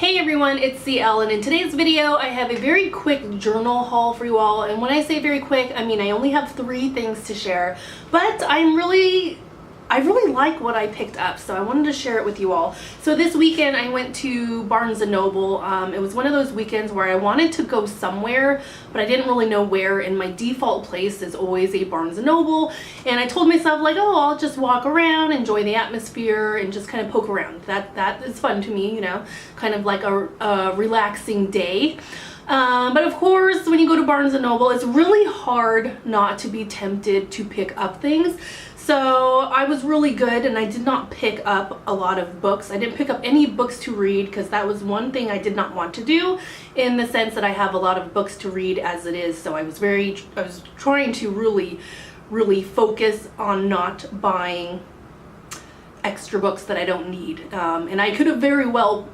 Hey everyone, it's CL, and in today's video I have a very quick journal haul for you all. And when I say very quick, I mean I only have 3 things to share, but I really like what I picked up, so I wanted to share it with you all. So this weekend I went to Barnes & Noble. It was one of those weekends where I wanted to go somewhere, but I didn't really know where, and my default place is always a Barnes & Noble. And I told myself, like, oh, I'll just walk around, enjoy the atmosphere, and just kind of poke around. That is fun to me, you know, kind of like a relaxing day. But of course, when you go to Barnes & Noble, it's really hard not to be tempted to pick up things. So I was really good, and I did not pick up a lot of books. I didn't pick up any books to read because that was one thing I did not want to do, in the sense that I have a lot of books to read as it is. So I was trying to really focus on not buying extra books that I don't need. And I could have very well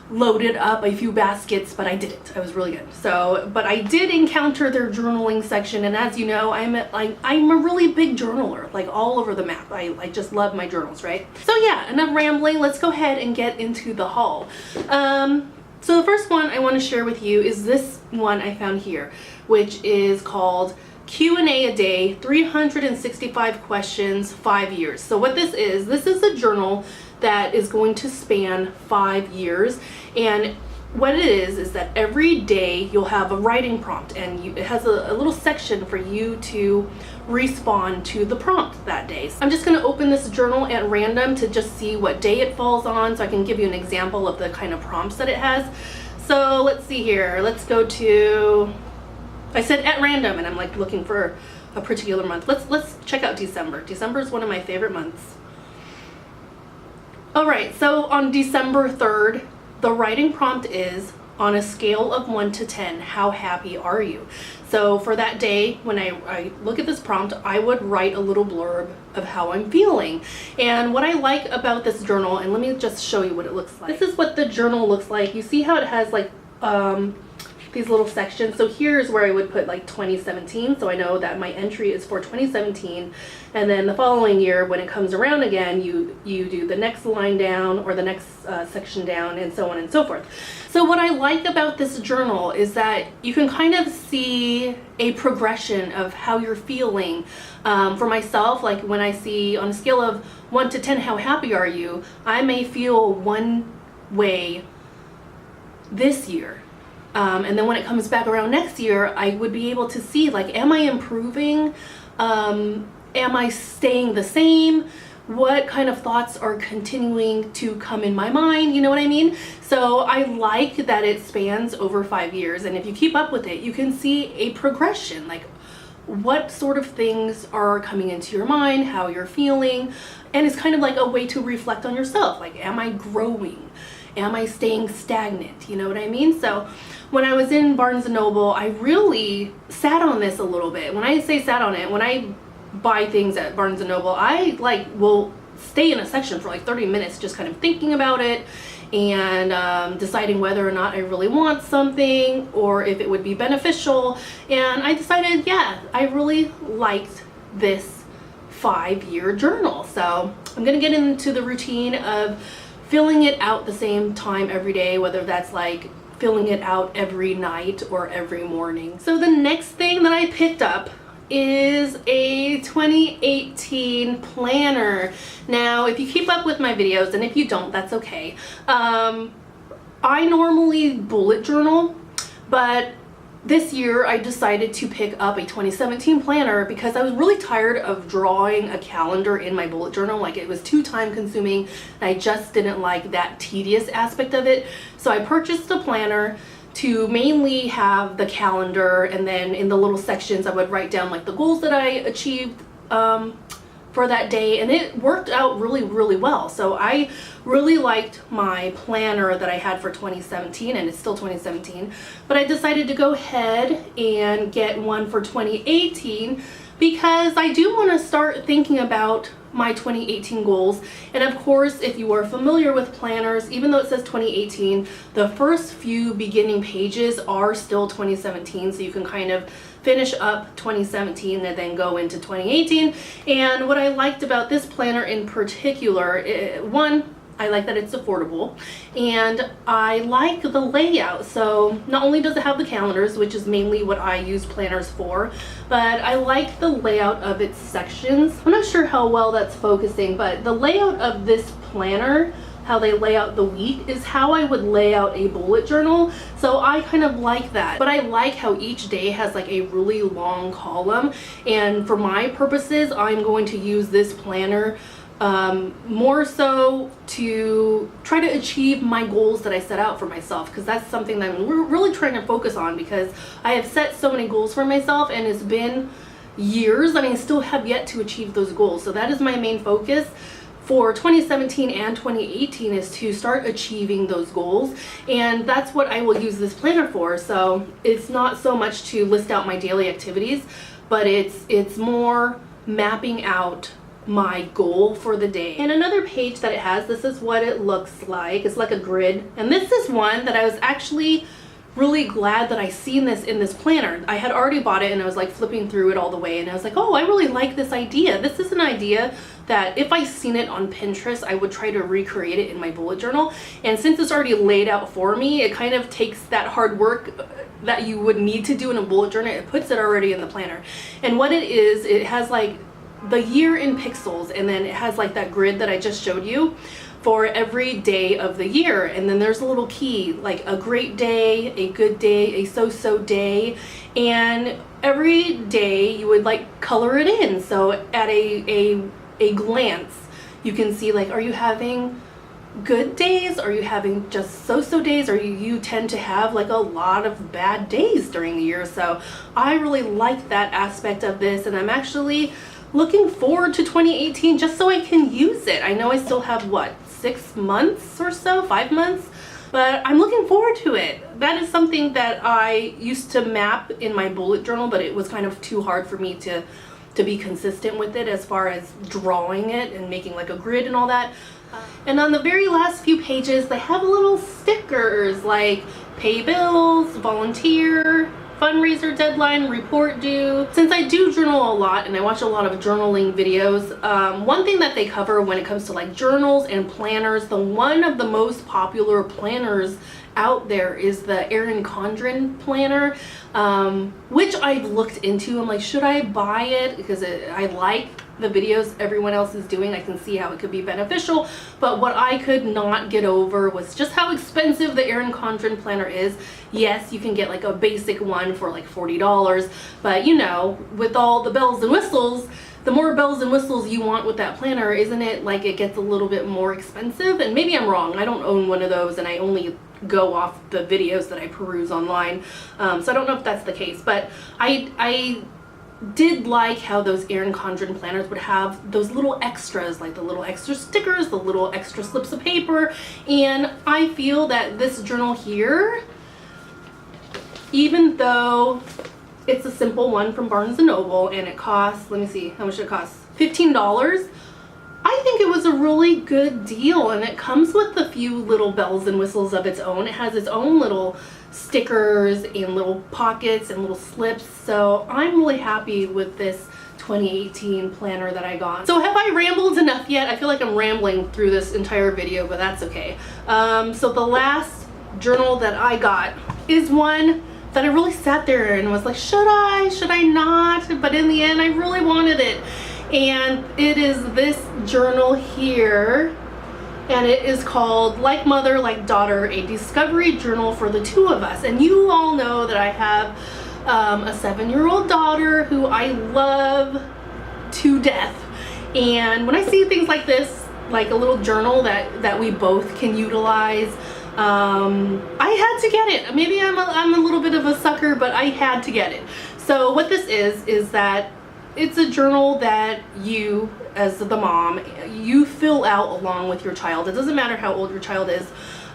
loaded up a few baskets, but I didn't. I was really good. So, but I did encounter their journaling section, and as you know, I'm a really big journaler, like all over the map. I just love my journals, right? So yeah, enough rambling. Let's go ahead and get into the haul. So the first one I want to share with you is this one I found here, which is called Q&A a Day, 365 Questions, 5 Years. So what this is a journal that is going to span 5 years, and what it is that every day you'll have a writing prompt, and it has a little section for you to respond to the prompt that day. So I'm just going to open this journal at random to just see what day it falls on, so I can give you an example of the kind of prompts that it has. So let's see here. Let's go to, I said at random, and I'm like looking for a particular month. Let's check out December. December is one of my favorite months. Alright, so on December 3rd, the writing prompt is, on a scale of 1 to 10, how happy are you? So for that day, when I look at this prompt, I would write a little blurb of how I'm feeling. And what I like about this journal, and let me just show you what it looks like. This is what the journal looks like. You see how it has like these little sections. So here's where I would put like 2017, so I know that my entry is for 2017, and then the following year when it comes around again, you do the next line down or the next section down, and so on and so forth. So what I like about this journal is that you can kind of see a progression of how you're feeling. For myself, like when I see on a scale of 1 to 10, how happy are you, I may feel one way this year. And then when it comes back around next year, I would be able to see, like, am I improving? Am I staying the same? What kind of thoughts are continuing to come in my mind? You know what I mean? So I like that it spans over 5 years. And if you keep up with it, you can see a progression, like what sort of things are coming into your mind, how you're feeling. And it's kind of like a way to reflect on yourself. Like, am I growing? Am I staying stagnant? You know what I mean? So when I was in Barnes & Noble, I really sat on this a little bit. When I say sat on it, when I buy things at Barnes & Noble, I will stay in a section for like 30 minutes just kind of thinking about it and deciding whether or not I really want something or if it would be beneficial. And I decided, yeah, I really liked this 5-year journal. So I'm gonna get into the routine of filling it out the same time every day, whether that's like filling it out every night or every morning. So the next thing that I picked up is a 2018 planner. Now, if you keep up with my videos, and if you don't, that's okay. I normally bullet journal, but this year I decided to pick up a 2017 planner because I was really tired of drawing a calendar in my bullet journal. Like, it was too time consuming, and I just didn't like that tedious aspect of it. So I purchased a planner to mainly have the calendar, and then in the little sections I would write down like the goals that I achieved for that day, and it worked out really well. So I really liked my planner that I had for 2017, and it's still 2017, but I decided to go ahead and get one for 2018 because I do want to start thinking about my 2018 goals. And of course, if you are familiar with planners, even though it says 2018, the first few beginning pages are still 2017, so you can kind of finish up 2017 and then go into 2018. And what I liked about this planner in particular, one, I like that it's affordable, and I like the layout. So not only does it have the calendars, which is mainly what I use planners for, but I like the layout of its sections. I'm not sure how well that's focusing, but the layout of this planner, how they lay out the week, is how I would lay out a bullet journal. So I kind of like that. But I like how each day has like a really long column, and for my purposes, I'm going to use this planner more so to try to achieve my goals that I set out for myself, because that's something that I'm really trying to focus on, because I have set so many goals for myself and it's been years and I still have yet to achieve those goals. So that is my main focus for 2017 and 2018, is to start achieving those goals, and that's what I will use this planner for. So it's not so much to list out my daily activities, but it's more mapping out my goal for the day. And another page that it has, this is what it looks like. It's like a grid, and this is one that I was actually really glad that I seen this in this planner. I had already bought it and I was like flipping through it all the way, and I was like, oh, I really like this idea. This is an idea that if I seen it on Pinterest, I would try to recreate it in my bullet journal. And since it's already laid out for me, it kind of takes that hard work that you would need to do in a bullet journal. It puts it already in the planner. And what it is, it has like the year in pixels, and then it has like that grid that I just showed you for every day of the year. And then there's a little key, like a great day, a good day, a so-so day, and every day you would like color it in. So at a glance, you can see like, are you having good days? Are you having just so-so days? Or you tend to have like a lot of bad days during the year? So I really like that aspect of this, and I'm actually looking forward to 2018 just so I can use it. I know I still have what, 6 months or so, 5 months, but I'm looking forward to it. That is something that I used to map in my bullet journal, but it was kind of too hard for me to be consistent with it as far as drawing it and making like a grid and all that. And on the very last few pages, they have little stickers like pay bills, volunteer, fundraiser deadline, report due. Since I do journal a lot and I watch a lot of journaling videos, one thing that they cover when it comes to like journals and planners, the one of the most popular planners out there is the Erin Condren planner, which I've looked into. I'm like, should I buy it? Because I like the videos everyone else is doing. I can see how it could be beneficial, but what I could not get over was just how expensive the Erin Condren planner is. Yes, you can get like a basic one for like $40, but you know, with all the bells and whistles, the more bells and whistles you want with that planner, isn't it like it gets a little bit more expensive? And maybe I'm wrong. I don't own one of those, and I only go off the videos that I peruse online, so I don't know if that's the case, but I did like how those Erin Condren planners would have those little extras, like the little extra stickers, the little extra slips of paper. And I feel that this journal here, even though it's a simple one from Barnes & Noble and it costs, let me see, how much it costs? $15. I think it was a really good deal, and it comes with a few little bells and whistles of its own. It has its own little stickers and little pockets and little slips, so I'm really happy with this 2018 planner that I got. So have I rambled enough yet? I feel like I'm rambling through this entire video, but that's okay. So the last journal that I got is one that I really sat there and was like, should I not? But in the end, I really wanted it. And it is this journal here, and it is called Like Mother, Like Daughter, a discovery journal for the two of us. And you all know that I have a 7-year-old daughter who I love to death. And when I see things like this, like a little journal that we both can utilize, I had to get it. Maybe I'm a little bit of a sucker, but I had to get it. So what this is that it's a journal that you, as the mom, you fill out along with your child. It doesn't matter how old your child is.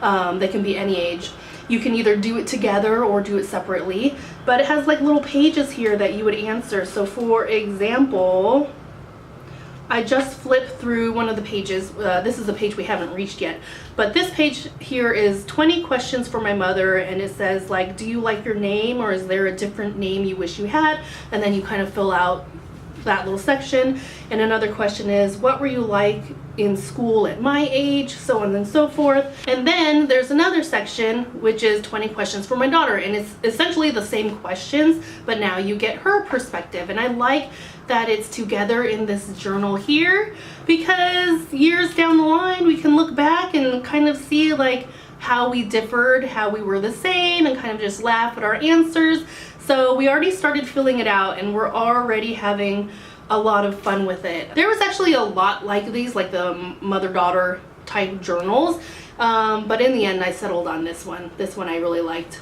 They can be any age. You can either do it together or do it separately, but it has like little pages here that you would answer. So for example, I just flipped through one of the pages. This is a page we haven't reached yet, but this page here is 20 questions for my mother, and it says like, do you like your name, or is there a different name you wish you had? And then you kind of fill out that little section. And another question is, what were you like in school at my age, so on and so forth. And then there's another section which is 20 questions for my daughter, and it's essentially the same questions, but now you get her perspective. And I like that it's together in this journal here, because years down the line we can look back and kind of see like how we differed, how we were the same, and kind of just laugh at our answers. So we already started filling it out and we're already having a lot of fun with it. There was actually a lot like these, like the mother-daughter type journals, but in the end I settled on this one. This one I really liked.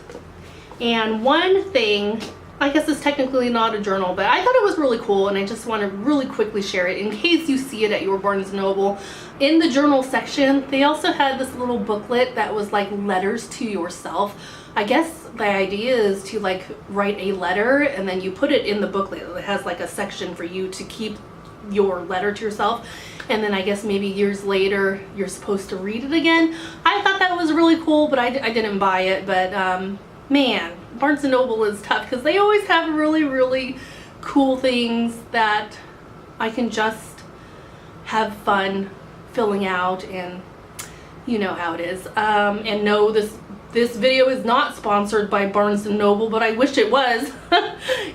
And one thing, I guess it's technically not a journal, but I thought it was really cool and I just want to really quickly share it in case you see it at your Barnes & Noble. In the journal section, they also had this little booklet that was like letters to yourself. I guess the idea is to like write a letter and then you put it in the booklet. It has like a section for you to keep your letter to yourself, and then I guess maybe years later you're supposed to read it again. I thought that was really cool, but I didn't buy it. But man, Barnes & Noble is tough because they always have really cool things that I can just have fun filling out, and you know how it is. And no, this video is not sponsored by Barnes & Noble, but I wish it was.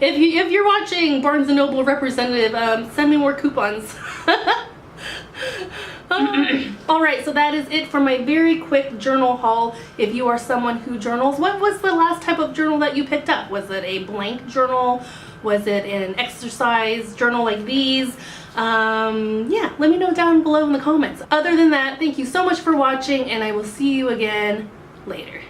If you're watching, Barnes & Noble representative, send me more coupons. Alright, so that is it for my very quick journal haul. If you are someone who journals, what was the last type of journal that you picked up? Was it a blank journal? Was it an exercise journal like these? Yeah, let me know down below in the comments. Other than that, thank you so much for watching, and I will see you again later.